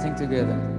sing together.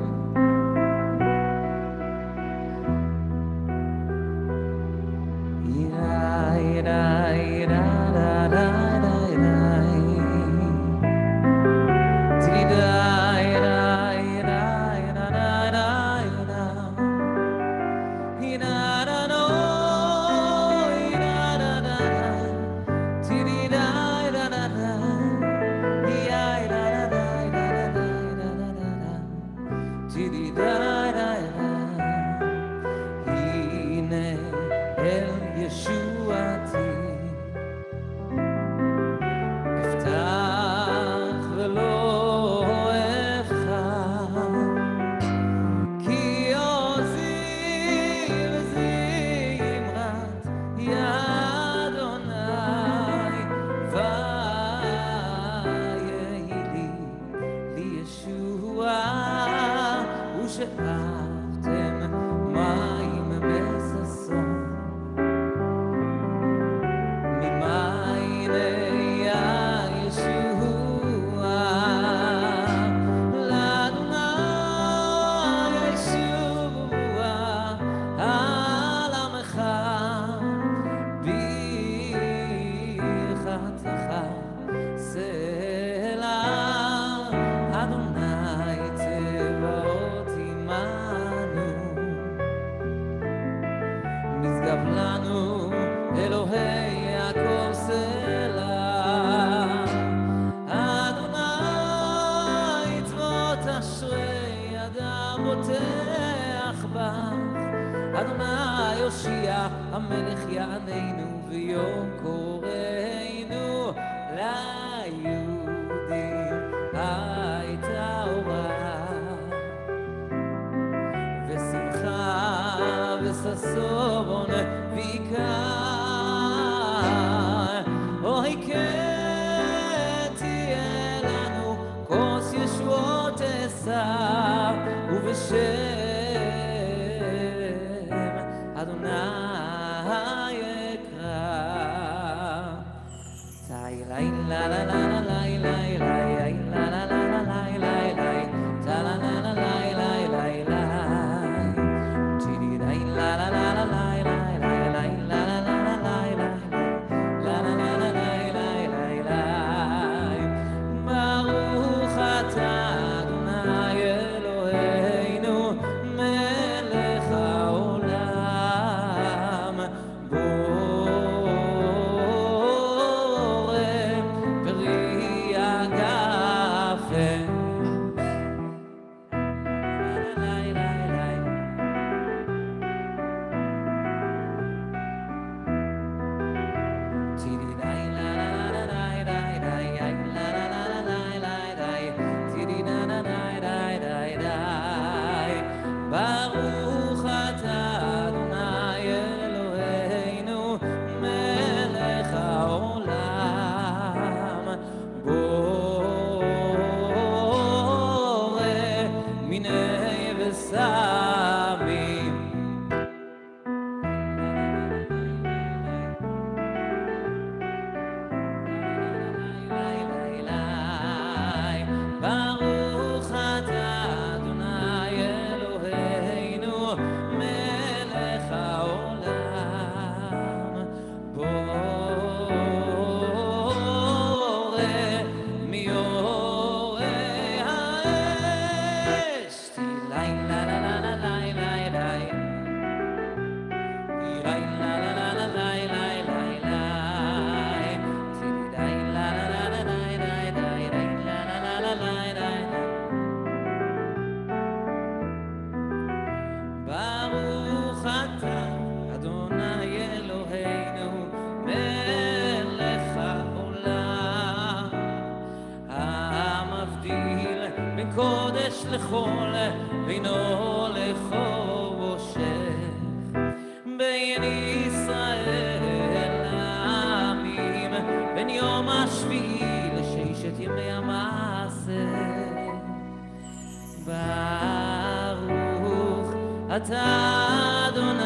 אתה אדוני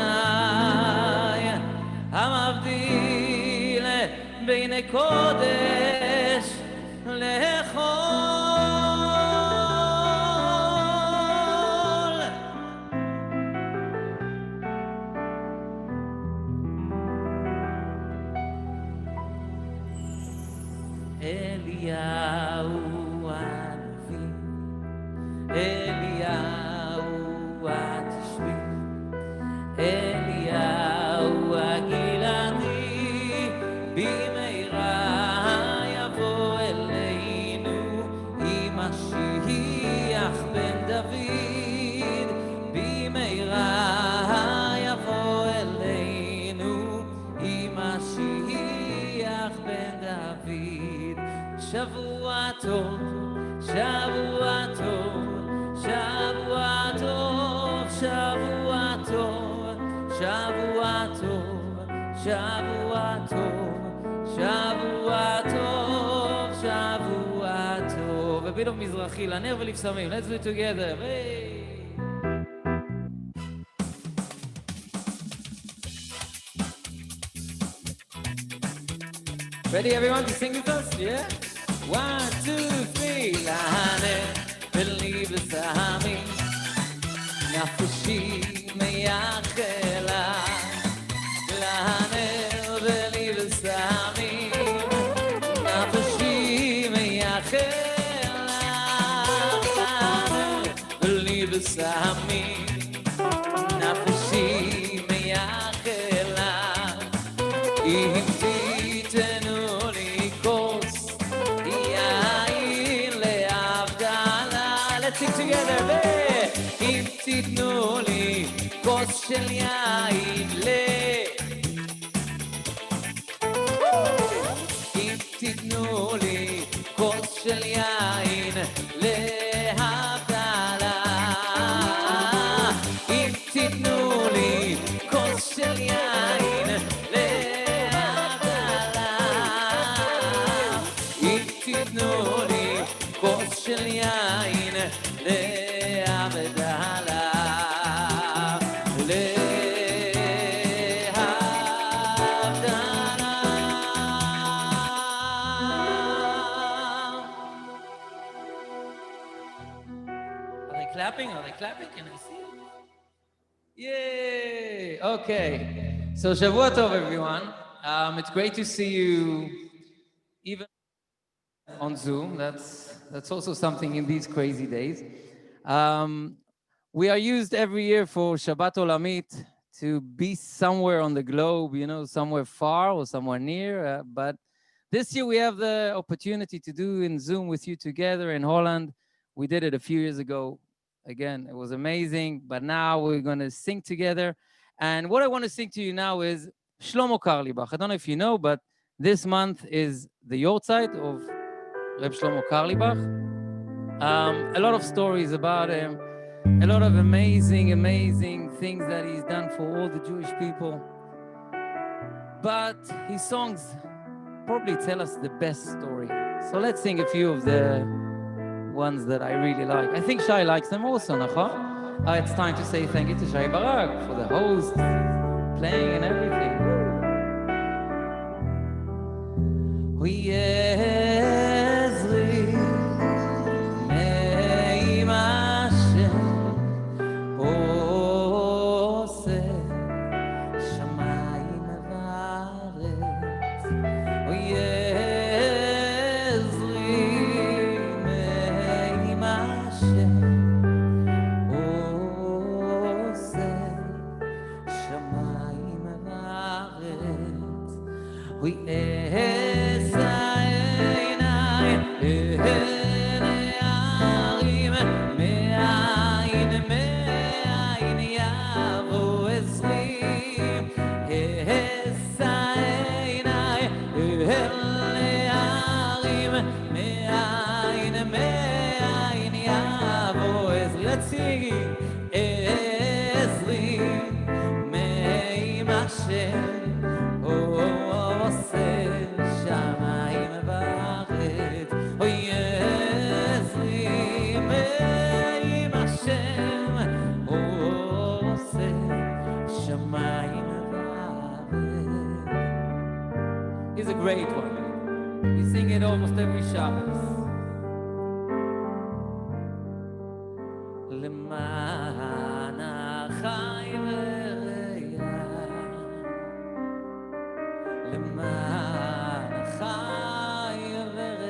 המבדיל בין קודש לחול אליהו הנביא, אליהו התשבי, אליהו הגלעדי, במהרה יבוא אלינו עם משיח בן דוד, במהרה יבוא אלינו עם משיח בן דוד. שבוע טוב, שבוע טוב, שבוע טוב, שבוע טוב, שבוע טוב, שבוע טוב, שבוע טוב, שבוע טוב. ובילוב מזרחי לנר ולבשמים. Let's do it together. Hey. Ready everyone to sing with us? Yeah? 1, 2, 3. לנר ולבשמים, נפשי מייחלה. לנר ולבשמים, נפשי מייחלה. לנר ולבשמים, נפשי מייחלה. אם תיתנו לי כוס יין להבדלה. Let's sing together. אם תיתנו לי כוס של יין אם תיתנו לי כוס של יין להבדלה. אם תיתנו לי כוס של יין להבדלה. אם תיתנו לי כוס של יין להבדלה. Clapping? Are they clapping? Can I see it? Yay! Okay. So Shavua Tov, everyone. It's great to see you even on Zoom. That's also something in these crazy days. We are used every year for Shabbat Olamit to be somewhere on the globe, you know, somewhere far or somewhere near. But this year we have the opportunity to do in Zoom with you together in Holland. We did it a few years ago. Again, it was amazing, but now we're going to sing together. And what I want to sing to you now is Shlomo Karlibach. I don't know if you know, but this month is the Yortzeit of Reb Shlomo Karlibach. A lot of stories about him, a lot of amazing, amazing things that he's done for all the Jewish people. But his songs probably tell us the best story. So let's sing a few of the ones that I really like. I think Shai likes them also, nachon? It's time to say thank you to Shai Barak for the host, playing and everything. Here's a great one. We sing it almost every Shabbos. למען החי וראייה, למען החי וראייה.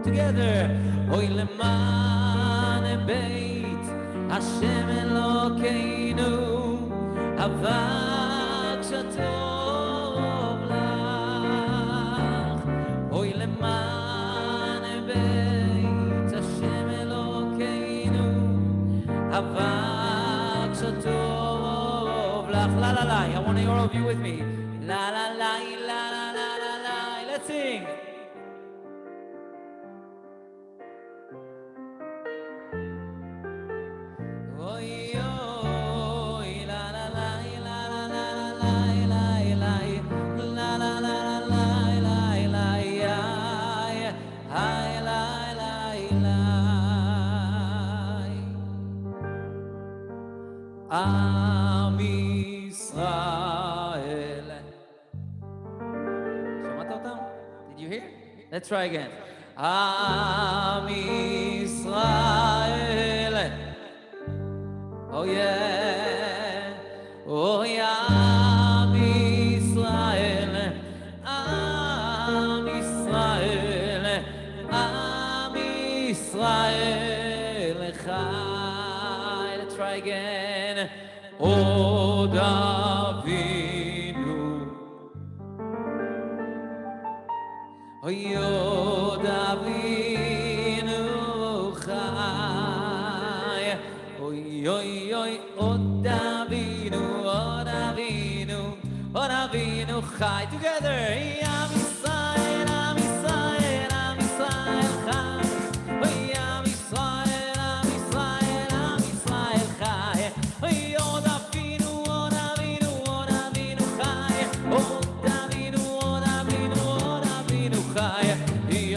together. Oy leman beit Hashem Elokeinu avak shatov lach. Oy leman beit Hashem Elokeinu avak shatov lach. La la la, I want all of you with me. La la la la la la la la. Let's sing. עם ישראל. שמעת אותם? Did you hear? Let's try again. עם ישראל. Oh yeah. Oh עם ישראל. עם ישראל. עם ישראל חי. Let's try again. עוד אבינו, אוי עוד אבינו חי, אוי אוי אוי עוד אבינו, עוד אבינו, עוד אבינו חי. Together, עם ישראל, עם ישראל, עם ישראל חי, אוי עם ישראל, עם ישראל, עם ישראל חי, אוי עוד אבינו, עוד אבינו, עוד אבינו חי, עוד אבינו, עוד אבינו, עוד אבינו חי,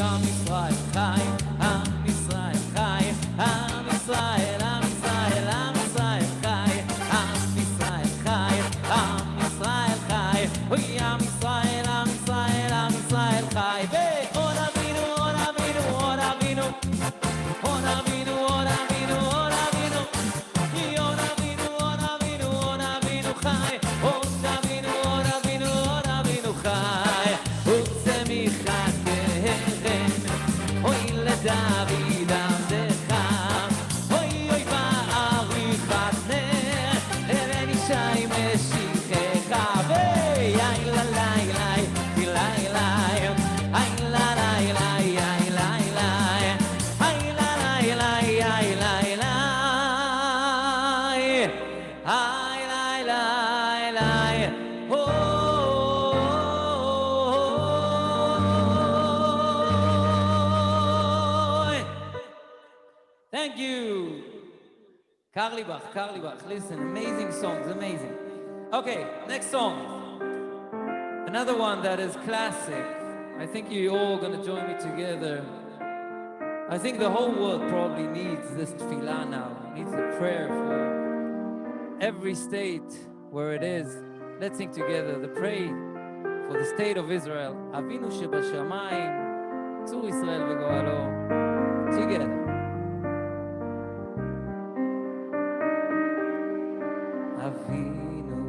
עם ישראל חי, עם ישראל חי, עם ישראל, עם ישראל, עם ישראל חי, עם ישראל חי, עם ישראל חי, אוי עם ישראל, עם ישראל, עם ישראל חי, ועוד אבינו, עוד אבינו, עוד אבינו, עוד אבינו, עוד אבינו, עוד אבינו, עוד אבינו, עוד אבינו, עוד אבינו חי, עוד אבינו, עוד אבינו, עוד אבינו חי, ורצה מחתכם, אוי לדוד עבדך, אוי אוי בעריכת נר, אבן ישי משיחך, ויי לי לי לי לי ay la la la ay la la ay la la la ay la la ay la la la oh. Thank you. Karlibach, listen, amazing songs, amazing. Okay, next song. Another one that is classic. I think you're all going to join me together. I think the whole world probably needs this tefillah now, needs a prayer for every state where it is. Let's sing together the prayer for the state of Israel. Avinu shebashamayim, tzur Yisrael v'goalo. Together. Avinu,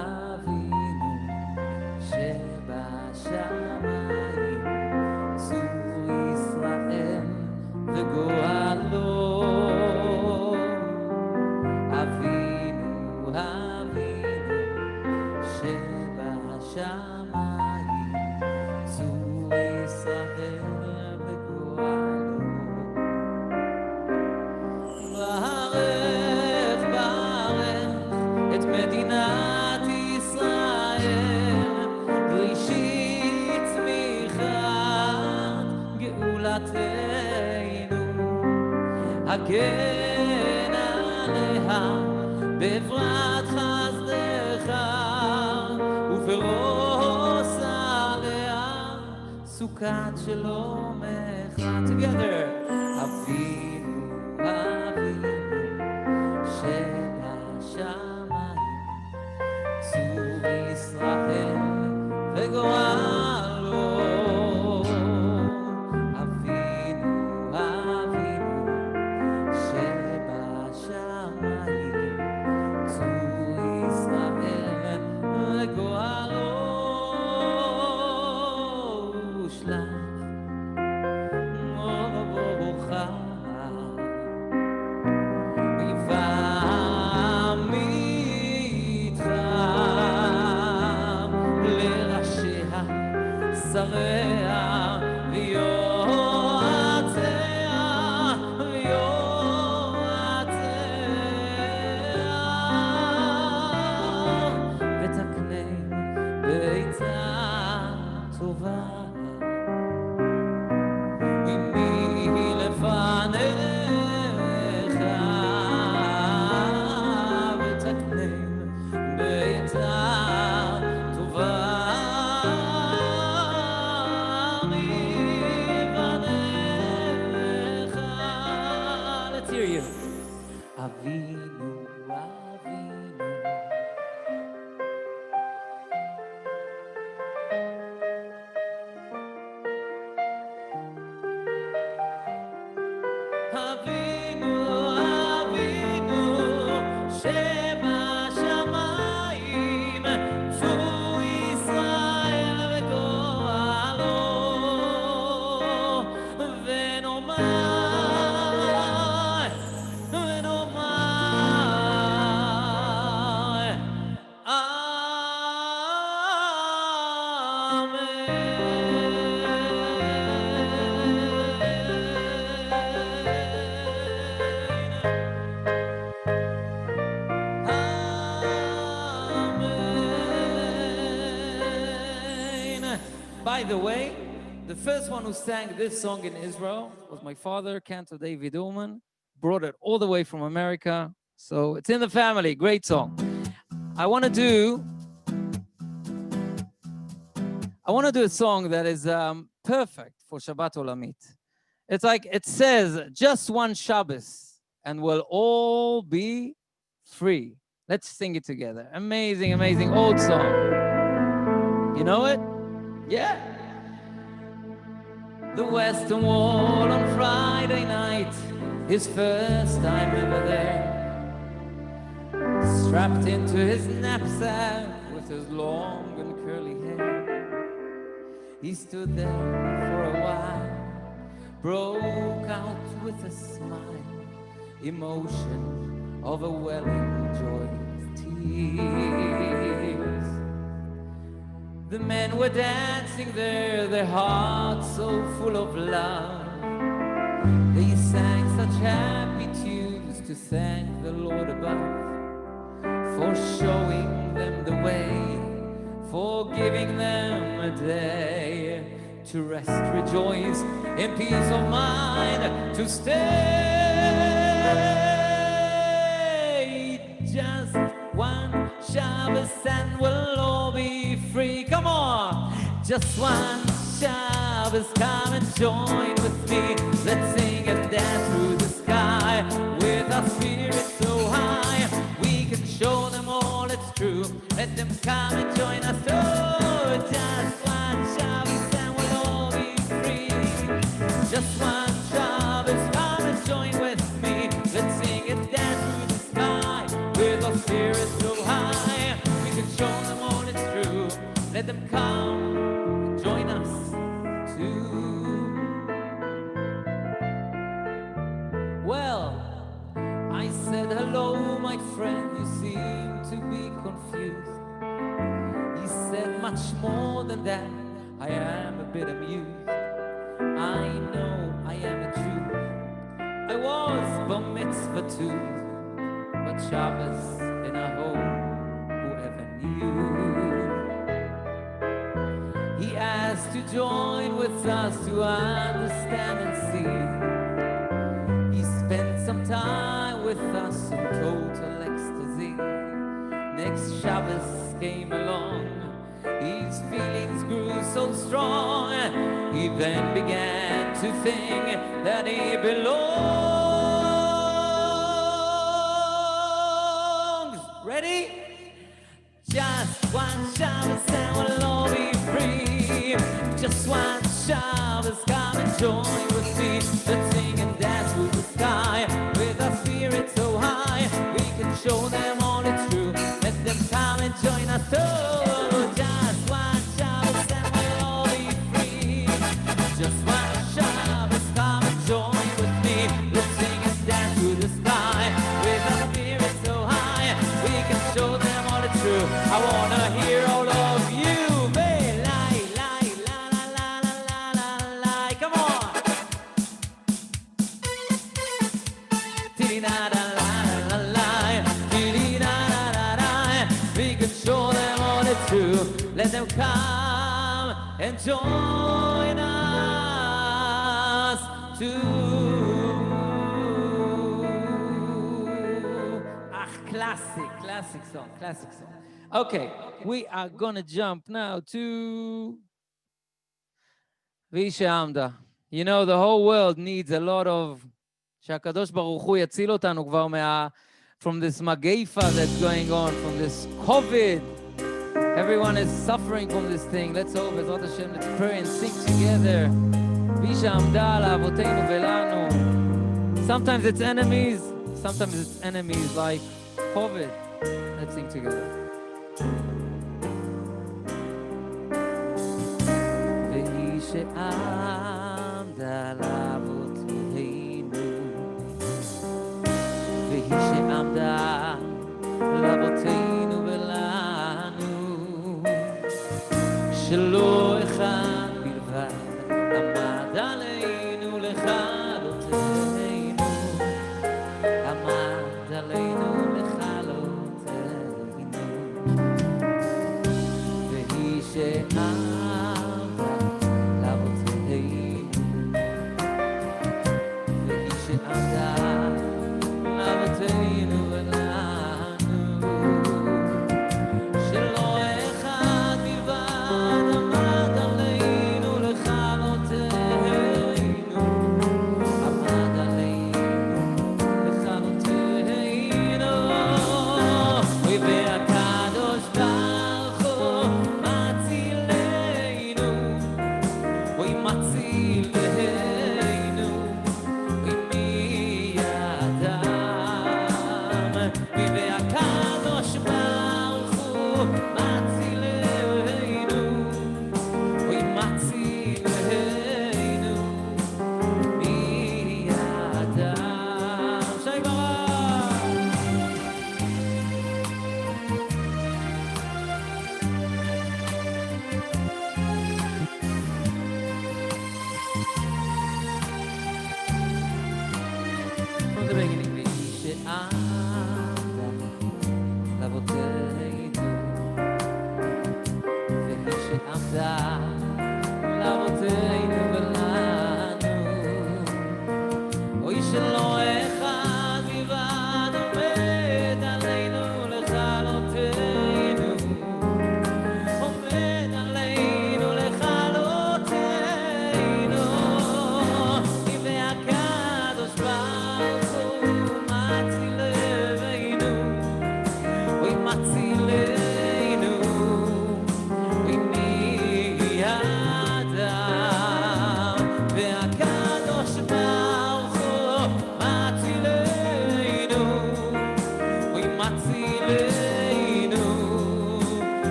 Avinu shebashamayim, tzur Yisrael v'goalo. Avinu, Avinu shebashamayim, tzur Yisrael v'goalo. Barak, Barak את מדינת ישראל, ראשית צמיחת גאולתנו, הגן עליה בפרט חסדך, ופרוס עליה סוכת שלומך. Together. אבינו, אבינו שבשמיים, צור ישראל וגואלו. אבינו, אבינו שבשמיים, צור ישראל וגואלו. שלח By the way, the first one who sang this song in Israel was my father, Cantor David Ullmann. Brought it all the way from America. So it's in the family. Great song. I want to do a song that is perfect for Shabbat Olamit. It's like it says, just one Shabbos and we'll all be free. Let's sing it together. Amazing, amazing old song. You know it? Yeah. The Western Wall on Friday night, his first time ever there. Strapped into his knapsack with his long and curly hair. He stood there for a while, broke out with a smile, emotion overwhelming joyous tears. The men were dancing there, their hearts so full of love. They sang such happy tunes to thank the Lord above for showing them the way, for giving them a day to rest, rejoice, in peace of mind, to stay. Just one Shabbos and we'll all be free. Come on! Just one Shabbos, come and join with me. Let's sing and dance through the sky with our spirits so high. We can show them all it's true. Let them come and join us. Oh, just one Shabbos and we'll all be free. Just one Shabbos, come and join with me. Let's sing and dance through the sky with our spirits so high. We can show them all it's true. Let them come and join us too. Well, I said hello, my friend, you seem to be confused. He said much more than that, I am a bit amused. I know I am a Jew, I was bar mitzvah too, but Shabbos in our home, whoever knew? He asked to join with us to understand and see. He spent some time with us in total ecstasy. Next Shabbos came along, his feelings grew so strong. He then began to think that he belongs. Ready? Just one Shabbos and we'll all be free. Just one Shabbos, come and join with me. Let's sing and dance through the sky with our spirits so high. We can show them all it's true. Let them come and join us. Oh, just one Shabbos and we'll all be free. Just one Shabbos, come and join with me. Let's sing and dance through the sky with our spirits so high. We can show them all it's true. I wanna hear all of you. La la la la la la and join us classic song. Okay, we are gonna jump now to Vishamda. You know, the whole world needs a lot of שהקדוש ברוך הוא יציל אותנו כבר from this mageifa that's going on, from this COVID. Everyone is suffering from this thing. Let's hope, Bezrat Hashem, let's pray and sing together. Vishamda לאבותינו ולנו. Sometimes it's enemies like COVID. Let's sing together. והיא שעמדה לאבותינו, והיא שעמדה לאבותינו ולנו, שלא אחד בלבד עמד עלינו לכלותינו, עמד עלינו לכלותינו, והיא שעמדה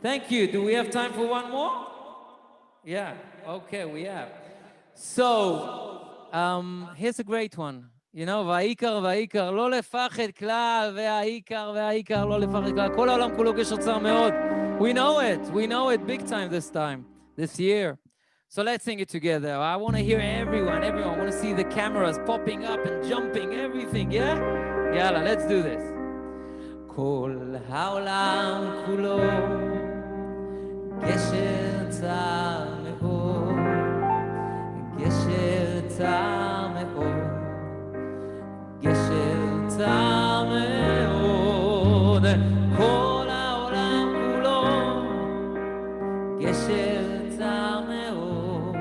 Thank you. Do we have time for one more? Yeah. Okay, we have. So, here's a great one. You know, והעיקר, לא לפחד כלל, והעיקר, לא לפחד כלל. כל העולם כולו גשר צר מאוד. We know it big time this year. So let's sing it together. I want to hear everyone. I want to see the cameras popping up and jumping, everything, yeah? Yalla, let's do this. כל העולם כולו גשר צר מאוד, גשר צר מאוד, גשר צר מאוד, כל גשר צר מאוד,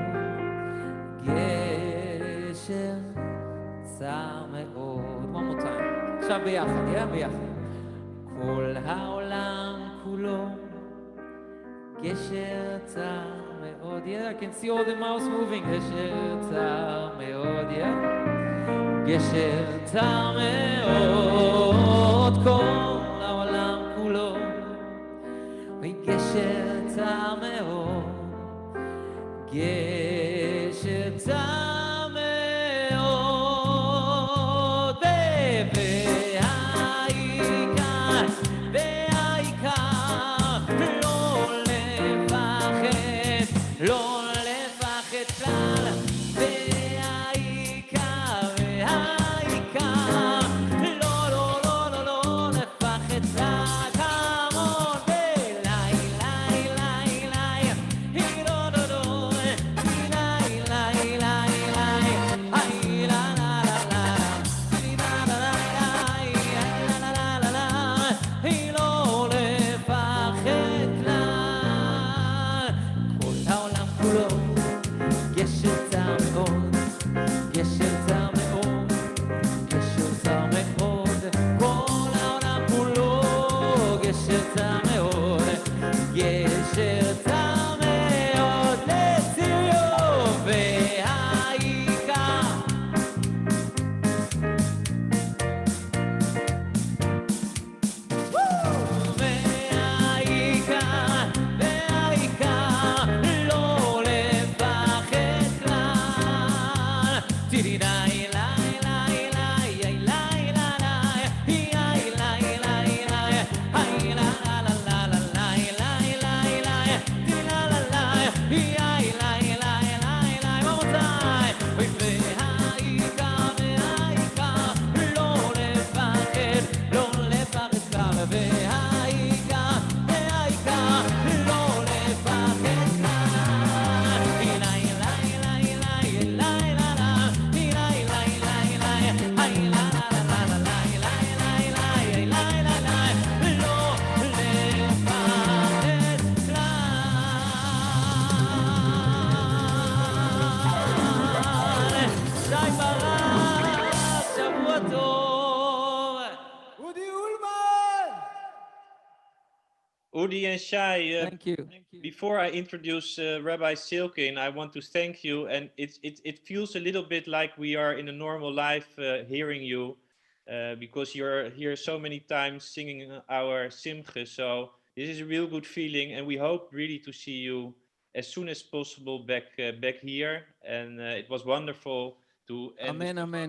גשר צר מאוד. One more time. עכשיו ביחד, ביחד. כל העולם כולו גשר צר מאוד. Yeah, I can see all the mouse moving. גשר צר מאוד, גשר צר מאוד. כל העולם כולו גשר צר מאוד, גשר צר מאוד. והעיקר לא לפחד, לא לפחד כלל. והעיקר לא לפחד כלל. Udi and Shai, Thank you. before I introduce Rabbi Silkin, I want to thank you. And it feels a little bit like we are in a normal life hearing you, because you're here so many times singing our Simche. So this is a real good feeling, and we hope really to see you as soon as possible back here. And it was wonderful to end. Amen, amen.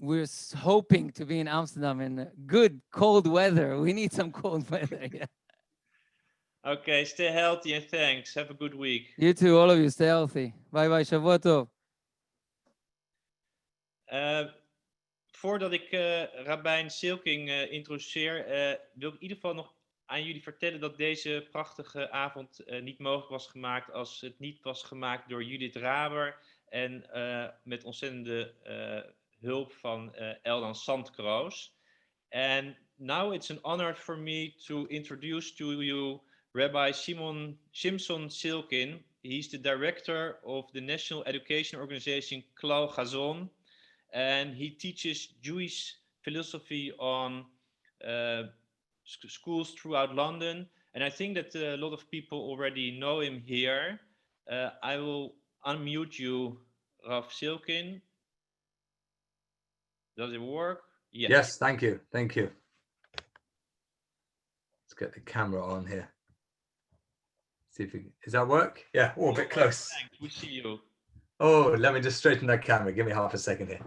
We're hoping to be in Amsterdam in good cold weather. We need some cold weather. Yeah. Okay, stay healthy and thanks. Have a good week. You too, all of you. Stay healthy. Bye bye. Shavua tov. Voordat ik Rabbijn Silkin introduceer, wil ik in ieder geval nog aan jullie vertellen dat deze prachtige avond niet mogelijk was gemaakt als het niet was gemaakt door Judith Raber en met ontzettende hulp van Eldan Sandkroos. And now it's an honor for me to introduce to you Rabbi Shimson Silkin. He's the director of the National Education Organization Klau Chazon, and he teaches Jewish philosophy on schools throughout London. And I think that a lot of people already know him here. I will unmute you, Rav Silkin. Does it work? Yes. Yes, thank you. Thank you. Let's get the camera on here. See if does that work? Yeah, a bit close. Thanks. We see you. Oh, let me just straighten that camera. Give me half a second here.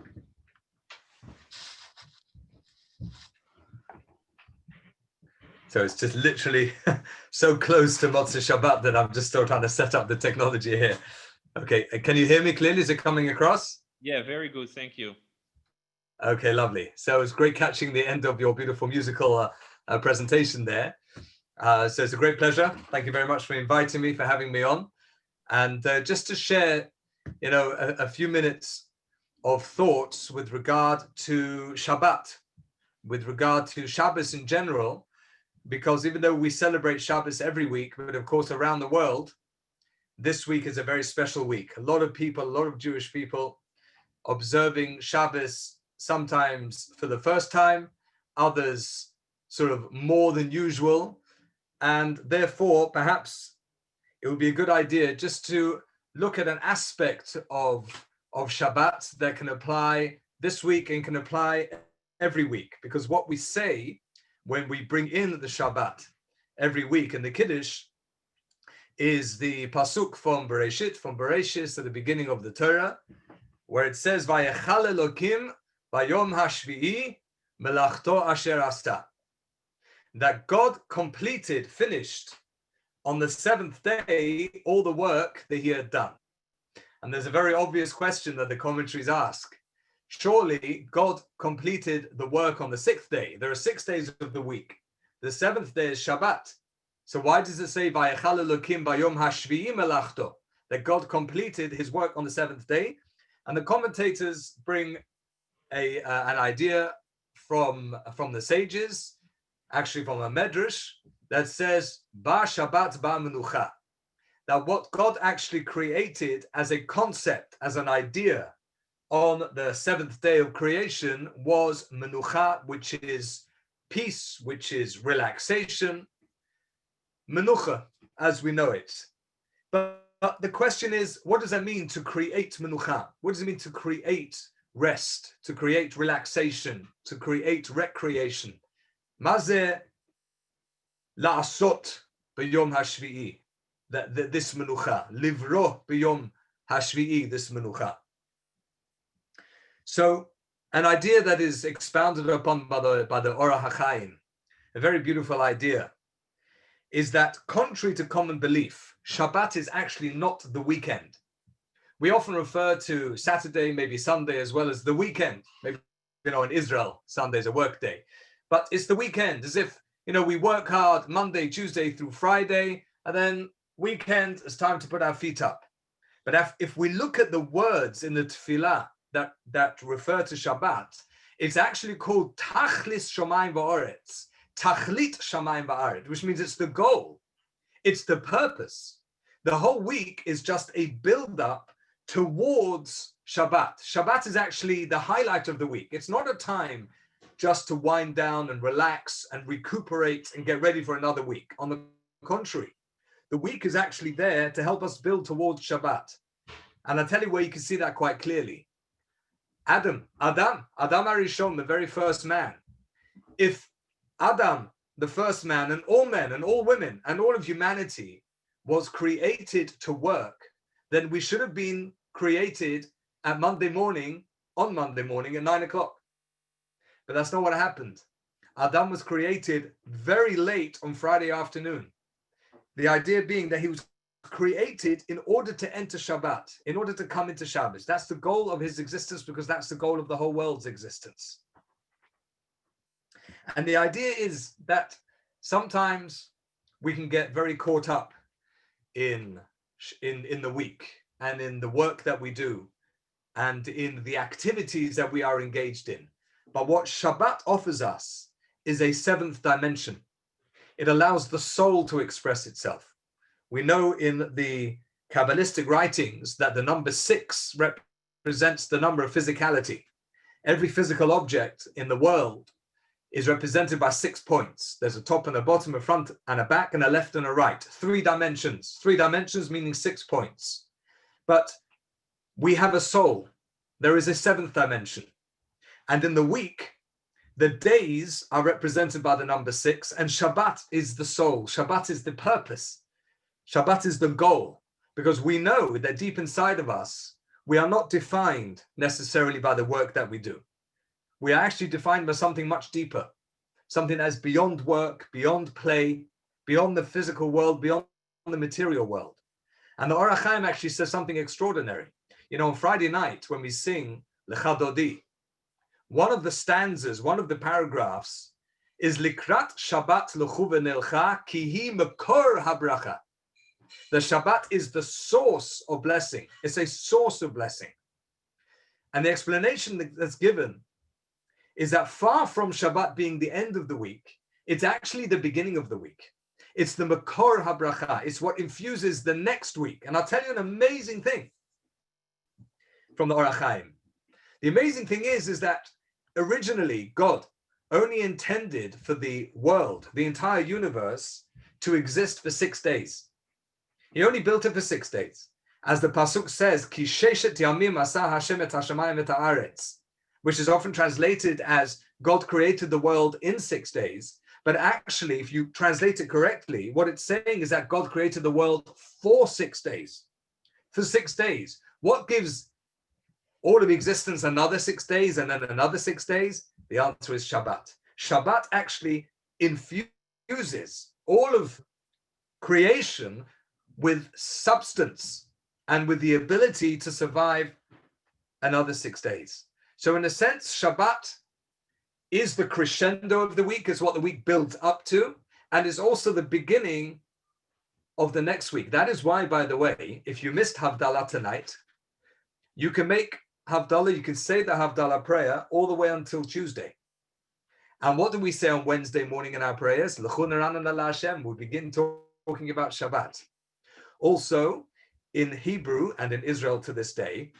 So it's just literally so close to Motzei Shabbat that I'm just still trying to set up the technology here. Okay, can you hear me clearly? Is it coming across? Yeah, very good. Thank you. Okay, lovely. So it's great catching the end of your beautiful musical presentation there. So it's a great pleasure. Thank you very much for inviting me, for having me on. And just to share, a few minutes of thoughts with regard to Shabbat, with regard to Shabbos in general, because even though we celebrate Shabbos every week, but of course around the world, this week is a very special week. A lot of people, a lot of Jewish people observing Shabbos, sometimes for the first time, others sort of more than usual. And therefore, perhaps it would be a good idea just to look at an aspect of Shabbat that can apply this week and can apply every week. Because what we say when we bring in the Shabbat every week in the Kiddush is the pasuk from Bereshit, at the beginning of the Torah, where it says, "Vayechal Elokim bayom hashvi'i melachto asher asta," that God completed, finished on the seventh day all the work that he had done. And there's a very obvious question that the commentaries ask. Surely God completed the work on the sixth day. There are 6 days of the week. The seventh day is Shabbat. So why does it say Vayechal Elokim bayom hashvi'i melachto, that God completed his work on the seventh day? And the commentators bring an idea from the sages, actually from a medrash, that says Ba Shabbat Ba Menucha, that what God actually created as a concept, as an idea on the seventh day of creation was Menucha, which is peace, which is relaxation, Menucha, as we know it. But the question is, what does that mean to create Menucha? What does it mean to create rest, to create relaxation, to create recreation? Mazeh la'asot b'yom hashvi'i, this Menucha. Livro b'yom hashvi'i, this Menucha. So, an idea that is expounded upon by the Ora HaChaim, a very beautiful idea, is that contrary to common belief, Shabbat is actually not the weekend. We often refer to Saturday, maybe Sunday, as well as the weekend. Maybe, in Israel, Sunday is a work day. But it's the weekend, as if, we work hard Monday, Tuesday through Friday, and then weekend is time to put our feet up. But if we look at the words in the Tefillah that refer to Shabbat, it's actually called Tachlis Shamayim Va'aretz, Tachlit Shamayim Va'aretz, which means it's the goal. It's the purpose. The whole week is just a build-up towards Shabbat. Shabbat is actually the highlight of the week. It's not a time just to wind down and relax and recuperate and get ready for another week. On the contrary, the week is actually there to help us build towards Shabbat. And I'll tell you where you can see that quite clearly. Adam Arishon, the very first man. If Adam, the first man, and all men and all women and all of humanity was created to work, then we should have been created on Monday morning at 9 o'clock. But that's not what happened. Adam was created very late on Friday afternoon. The idea being that he was created in order to enter Shabbat, in order to come into Shabbos. That's the goal of his existence, because that's the goal of the whole world's existence. And the idea is that sometimes we can get very caught up in the week and in the work that we do and in the activities that we are engaged in. But what Shabbat offers us is a seventh dimension. It allows the soul to express itself. We know in the Kabbalistic writings that the number 6 represents the number of physicality. Every physical object in the world is represented by 6 points. There's a top and a bottom, a front and a back, and a left and a right. 3 dimensions. 3 dimensions meaning 6 points. But we have a soul. There is a 7th dimension. And in the week, the days are represented by the number 6, and Shabbat is the soul. Shabbat is the purpose. Shabbat is the goal, because we know that deep inside of us, we are not defined necessarily by the work that we do. We are actually defined by something much deeper, something that is beyond work, beyond play, beyond the physical world, beyond the material world. And the Or HaChaim actually says something extraordinary. On Friday night, when we sing Lecha Dodi, one of the stanzas, one of the paragraphs is Likrat Shabbat Lechu V'Nelcha Ki Hi Mekor HaBracha. The Shabbat is the source of blessing. It's a source of blessing. And the explanation that's given is that far from Shabbat being the end of the week, It's actually the beginning of the week. It's the Makor HaBracha. It's what infuses the next week. And I'll tell you an amazing thing from the Orach Chaim. The amazing thing is that originally God only intended for the world, the entire universe, to exist for 6 days. He only built it for 6 days. As the Pasuk says, Ki sheshet yamim asa Hashem et hashamayim et haaretz, which is often translated as God created the world in 6 days. But actually, if you translate it correctly, what it's saying is that God created the world for 6 days. For 6 days. What gives all of existence another 6 days and then another 6 days? The answer is Shabbat. Shabbat actually infuses all of creation with substance and with the ability to survive another 6 days. So in a sense, Shabbat is the crescendo of the week, is what the week builds up to, and is also the beginning of the next week. That is why, by the way, if you missed Havdalah tonight, you can make Havdalah, you can say the Havdalah prayer all the way until Tuesday. And what do we say on Wednesday morning in our prayers? We begin talking about Shabbat. Also, in Hebrew and in Israel to this day,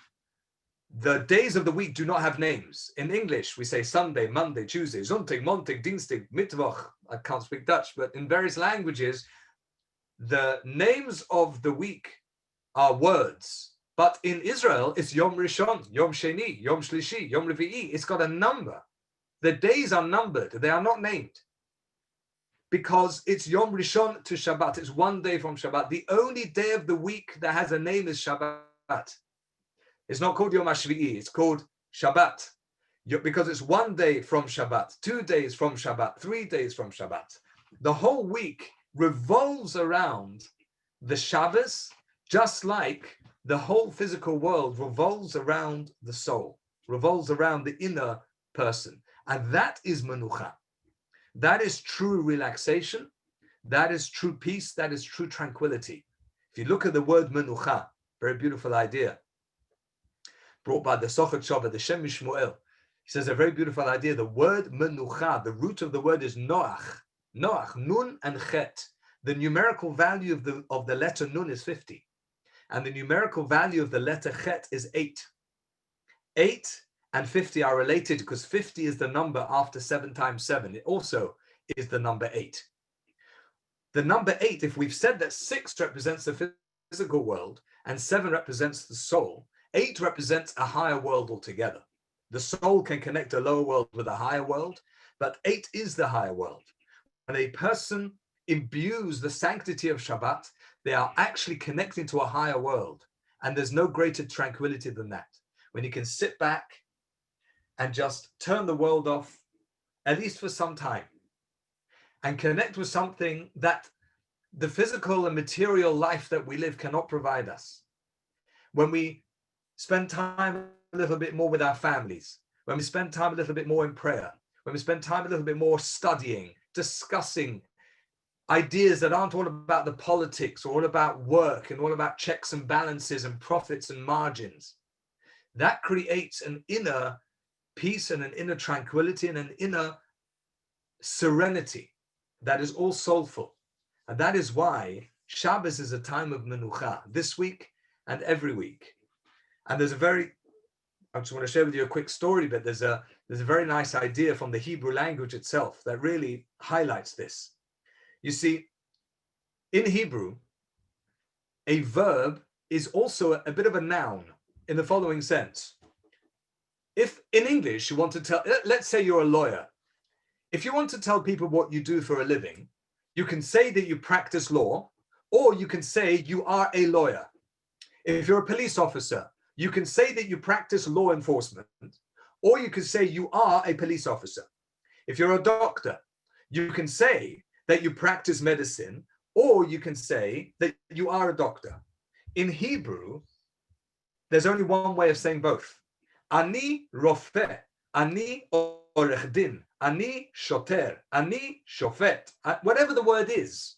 the days of the week do not have names. In English, we say Sunday, Monday, Tuesday, Sonntag, Montag, Dienstag, Mittwoch. I can't speak Dutch, but in various languages, the names of the week are words. But in Israel, it's Yom Rishon, Yom Sheni, Yom Shlishi, Yom Revi'i. It's got a number. The days are numbered. They are not named. Because it's Yom Rishon to Shabbat. It's 1 day from Shabbat. The only day of the week that has a name is Shabbat. It's not called Yom HaShvi'i, it's called Shabbat. Because it's 1 day from Shabbat, 2 days from Shabbat, 3 days from Shabbat. The whole week revolves around the Shabbos, just like the whole physical world revolves around the soul, revolves around the inner person. And that is Menucha. That is true relaxation. That is true peace. That is true tranquility. If you look at the word Menucha, very beautiful idea, brought by the Sochet Shabbat, the Shem Mishmuel. He says a very beautiful idea. The word Menucha, the root of the word is Noach. Noach, Nun and Chet. The numerical value of the letter Nun is 50. And the numerical value of the letter Chet is 8. 8 and 50 are related because 50 is the number after 7 times 7. It also is the number 8. The number 8, if we've said that 6 represents the physical world and 7 represents the soul, 8 represents a higher world altogether. The soul can connect a lower world with a higher world, but 8 is the higher world. When a person imbues the sanctity of Shabbat, they are actually connecting to a higher world. And there's no greater tranquility than that. When you can sit back and just turn the world off, at least for some time, and connect with something that the physical and material life that we live cannot provide us. When we spend time a little bit more with our families, when we spend time a little bit more in prayer, when we spend time a little bit more studying, discussing ideas that aren't all about the politics or all about work and all about checks and balances and profits and margins, that creates an inner peace and an inner tranquility and an inner serenity that is all soulful. And that is why Shabbos is a time of menucha this week and every week. And I just want to share with you a quick story, but there's a very nice idea from the Hebrew language itself that really highlights this. You see, in Hebrew, a verb is also a bit of a noun in the following sense. If in English you want to tell, let's say you're a lawyer. If you want to tell people what you do for a living, you can say that you practice law, or you can say you are a lawyer. If you're a police officer, you can say that you practice law enforcement, or you can say you are a police officer. If you're a doctor, you can say that you practice medicine, or you can say that you are a doctor. In Hebrew, there's only one way of saying both. Ani rofeh, ani orech din, ani shoter, ani shofet. Whatever the word is,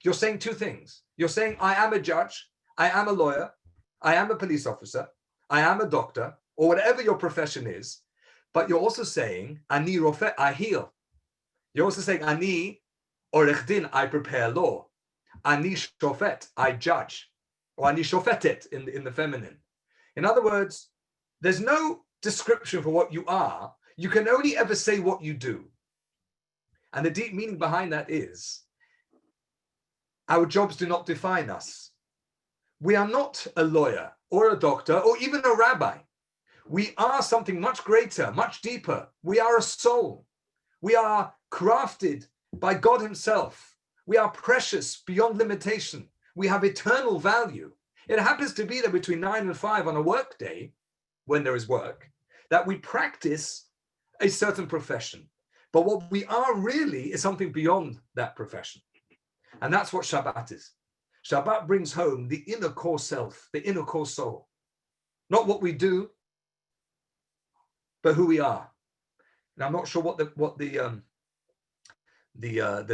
you're saying two things. You're saying, I am a judge, I am a lawyer, I am a police officer, I am a doctor, or whatever your profession is, but you're also saying, ani rofeh, I heal. You're also saying, Ani orech din, I prepare law. Ani shofet, I judge. Or Ani shofetet in the feminine. In other words, there's no description for what you are. You can only ever say what you do. And the deep meaning behind that is, our jobs do not define us. We are not a lawyer or a doctor or even a rabbi. We are something much greater, much deeper. We are a soul. We are crafted by God himself. We are precious beyond limitation. We have eternal value. It happens to be that between 9 and 5 on a work day, when there is work, that we practice a certain profession. But what we are really is something beyond that profession. And that's what Shabbat is. Shabbat brings home the inner core self, the inner core soul. Not what we do, but who we are. And I'm not sure what the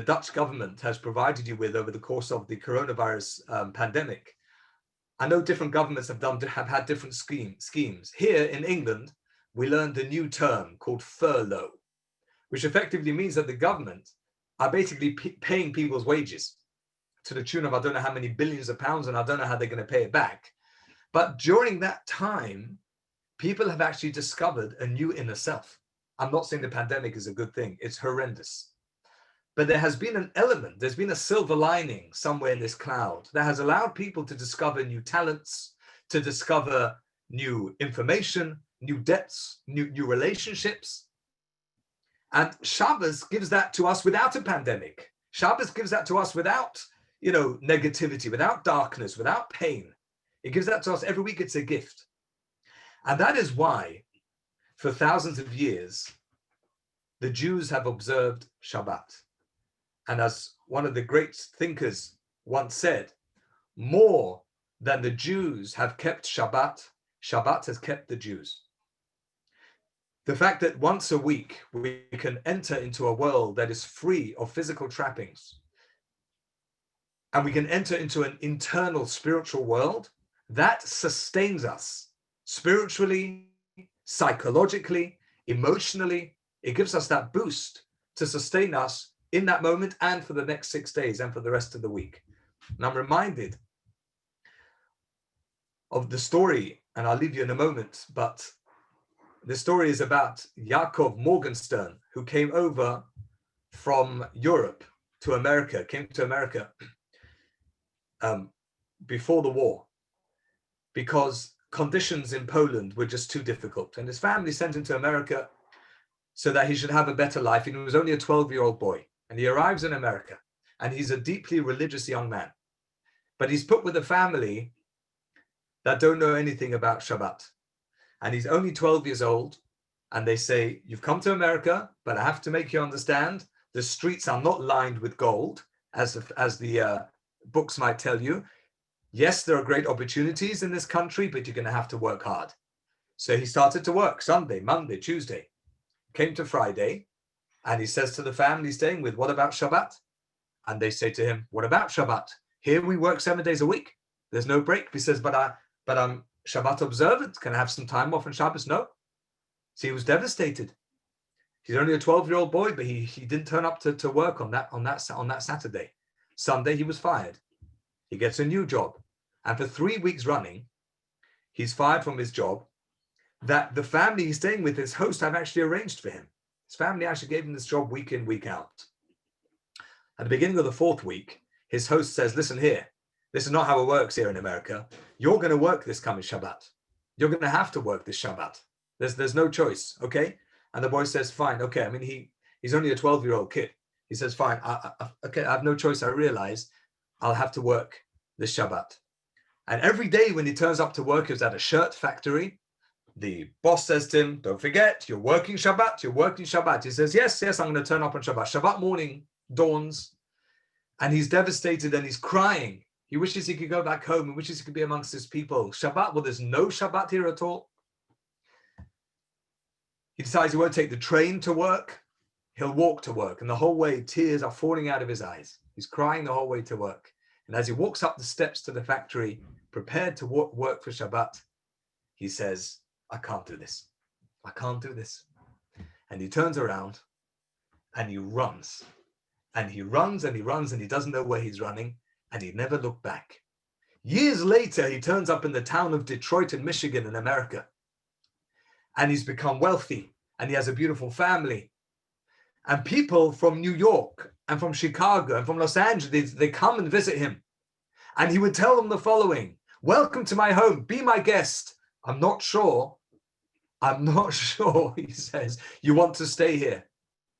Dutch government has provided you with over the course of the coronavirus pandemic. I know different governments have had different schemes. Here in England, we learned a new term called furlough, which effectively means that the government are basically paying people's wages to the tune of I don't know how many billions of pounds, and I don't know how they're going to pay it back. But during that time, people have actually discovered a new inner self. I'm not saying the pandemic is a good thing. It's horrendous. But there has been an element, there's been a silver lining somewhere in this cloud that has allowed people to discover new talents, to discover new information, new depths, new relationships. And Shabbos gives that to us without a pandemic. Shabbos gives that to us without, negativity, without darkness, without pain. It gives that to us every week. It's a gift. And that is why, for thousands of years, the Jews have observed Shabbat. And as one of the great thinkers once said, more than the Jews have kept Shabbat, Shabbat has kept the Jews. The fact that once a week we can enter into a world that is free of physical trappings, and we can enter into an internal spiritual world, that sustains us spiritually, psychologically, emotionally. It gives us that boost to sustain us in that moment and for the next 6 days and for the rest of the week. And I'm reminded of the story, and I'll leave you in a moment, but the story is about Yaakov Morgenstern, who came over from Europe to America, before the war, because conditions in Poland were just too difficult. And his family sent him to America so that he should have a better life. And he was only a 12-year-old boy. And he arrives in America, and he's a deeply religious young man. But he's put with a family that don't know anything about Shabbat. And he's only 12 years old. And they say, you've come to America, but I have to make you understand, the streets are not lined with gold, as the books might tell you. Yes, there are great opportunities in this country, but you're going to have to work hard. So he started to work Sunday, Monday, Tuesday, came to Friday, and he says to the family he's staying with, what about Shabbat? And they say to him, what about Shabbat? Here we work 7 days a week. There's no break. He says, but I'm Shabbat observant. Can I have some time off on Shabbos? No. So he was devastated. He's only a 12-year-old boy, but he didn't turn up to work on that Saturday. Sunday, he was fired. He gets a new job. And for 3 weeks running, he's fired from his job that the family he's staying with, his host, have actually arranged for him. His family actually gave him this job week in, week out. At the beginning of the 4th week, his host says, listen here, this is not how it works here in America. You're going to work this coming Shabbat. You're going to have to work this Shabbat. There's no choice, okay? And the boy says, fine, okay. I mean, he's only a 12-year-old kid. He says, fine, okay, I have no choice. I realize I'll have to work this Shabbat. And every day when he turns up to work, he was at a shirt factory. The boss says to him, don't forget, you're working Shabbat, you're working Shabbat. He says, yes, I'm going to turn up on Shabbat. Shabbat morning dawns, and he's devastated and he's crying. He wishes he could go back home. He wishes he could be amongst his people. Shabbat, well, there's no Shabbat here at all. He decides he won't take the train to work. He'll walk to work. And the whole way, tears are falling out of his eyes. He's crying the whole way to work. And as he walks up the steps to the factory, prepared to work for Shabbat, he says, I can't do this. I can't do this. And he turns around and he runs. And he runs and he runs and he doesn't know where he's running, and he never looked back. Years later, he turns up in the town of Detroit in Michigan in America. And he's become wealthy, and he has a beautiful family. And people from New York and from Chicago and from Los Angeles, they come and visit him. And he would tell them the following: welcome to my home, be my guest. I'm not sure, he says, you want to stay here.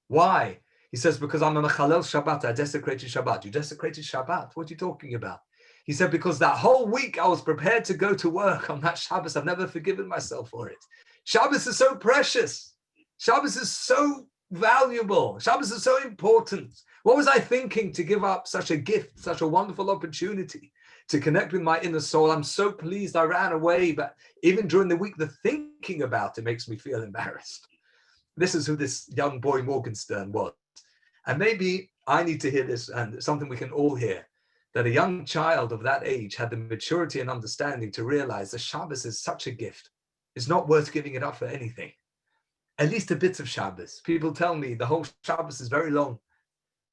Why? He says, because I'm a Mechalel Shabbat, I desecrated Shabbat. You desecrated Shabbat? What are you talking about? He said, because that whole week I was prepared to go to work on that Shabbos. I've never forgiven myself for it. Shabbos is so precious. Shabbos is so valuable. Shabbos is so important. What was I thinking to give up such a gift, such a wonderful opportunity to connect with my inner soul? I'm so pleased I ran away, but even during the week, the thinking about it makes me feel embarrassed. This is who this young boy Morgenstern was. And maybe I need to hear this, and something we can all hear, that a young child of that age had the maturity and understanding to realize that Shabbos is such a gift. It's not worth giving it up for anything. At least a bit of Shabbos. People tell me the whole Shabbos is very long.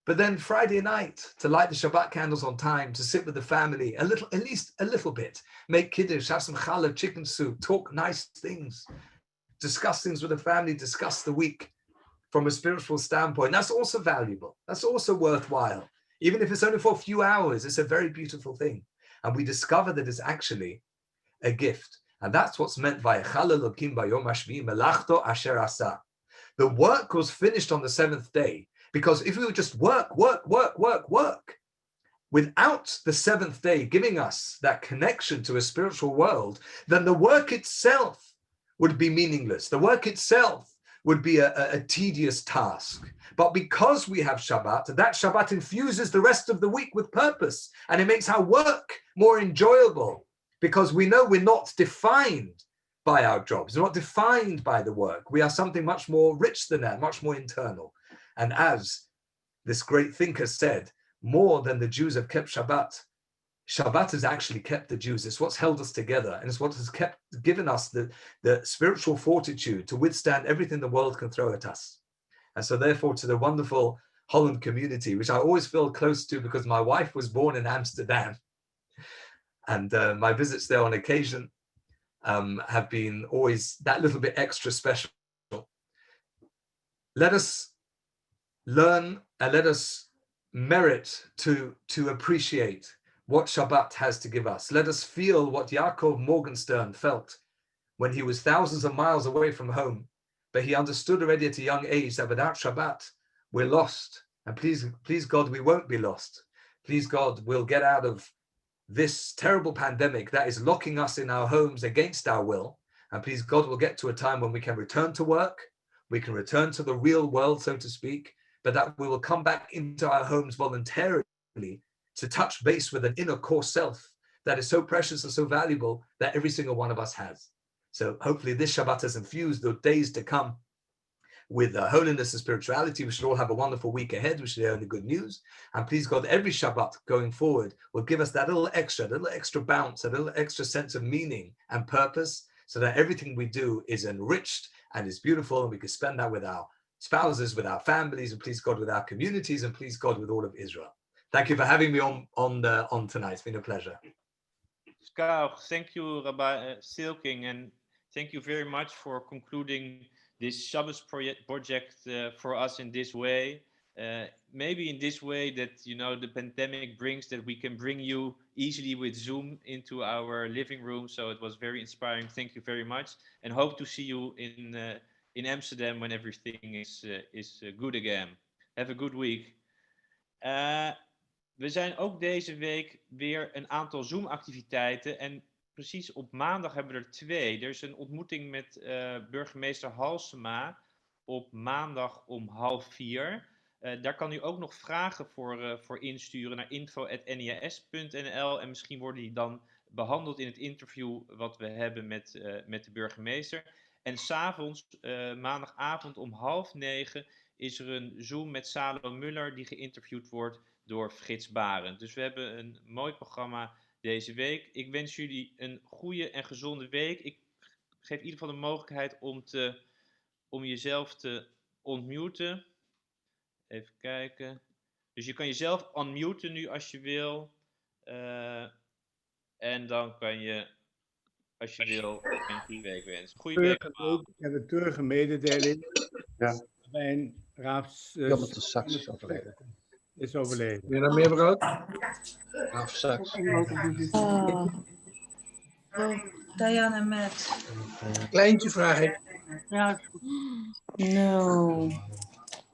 But then Friday night, to light the Shabbat candles on time, to sit with the family, at least a little bit, make kiddush, have some challah, chicken soup, talk nice things, discuss things with the family, discuss the week from a spiritual standpoint. That's also valuable. That's also worthwhile. Even if it's only for a few hours, it's a very beautiful thing. And we discover that it's actually a gift. And that's what's meant by the work was finished on the seventh day. Because if we would just work, without the seventh day giving us that connection to a spiritual world, then the work itself would be meaningless. The work itself would be a tedious task. But because we have Shabbat, that Shabbat infuses the rest of the week with purpose, and it makes our work more enjoyable, because we know we're not defined by our jobs. We're not defined by the work. We are something much more rich than that, much more internal. And as this great thinker said, more than the Jews have kept Shabbat, Shabbat has actually kept the Jews. It's what's held us together, and it's what has given us the spiritual fortitude to withstand everything the world can throw at us. And so therefore, to the wonderful Holland community, which I always feel close to because my wife was born in Amsterdam, and my visits there on occasion have been always that little bit extra special. Let us learn and let us merit to appreciate what Shabbat has to give us. Let us feel what Yaakov Morgenstern felt when he was thousands of miles away from home, but he understood already at a young age that without Shabbat, we're lost. And please God, we won't be lost. Please God, we'll get out of this terrible pandemic that is locking us in our homes against our will. And please God, we'll get to a time when we can return to work, we can return to the real world, so to speak, but that we will come back into our homes voluntarily to touch base with an inner core self that is so precious and so valuable that every single one of us has. So hopefully this Shabbat has infused the days to come with holiness and spirituality. We should all have a wonderful week ahead. We should hear only good news. And please God, every Shabbat going forward will give us that little extra bounce, a little extra sense of meaning and purpose, so that everything we do is enriched and is beautiful, and we can spend that with our spouses, with our families, and please God, with our communities, and please God, with all of Israel. Thank you for having me on tonight. It's been a pleasure. Thank you, Rabbi Silkin, and thank you very much for concluding this Shabbos project for us in this way. Maybe in this way that, the pandemic brings, that we can bring you easily with Zoom into our living room. So it was very inspiring. Thank you very much, and hope to see you in Amsterdam when everything is good again. Have a good week. We zijn ook deze week weer een aantal Zoom-activiteiten. En precies op maandag hebben we er 2. Er is een ontmoeting met burgemeester Halsema op maandag om 3:30. Daar kan u ook nog vragen voor insturen naar info@nihs.nl. En misschien worden die dan behandeld in het interview wat we hebben met de burgemeester. En 's avonds, maandagavond om 8:30, is er een Zoom met Salo Muller die geïnterviewd wordt door Frits Barend. Dus we hebben een mooi programma deze week. Ik wens jullie een goede en gezonde week. Ik geef in ieder geval de mogelijkheid om jezelf te ontmuten. Even kijken. Dus je kan jezelf unmuten nu als je wil. En dan kan je, als je wil, een goede week wensen. Goede week allemaal. Ik heb een treurige mededeling. Ja. Mijn Raafs Jammer te Saks is overleden. is overleden. Wil je nog meer brood? Half Saks. Oh, Diana met. Kleintje vraag ik. No.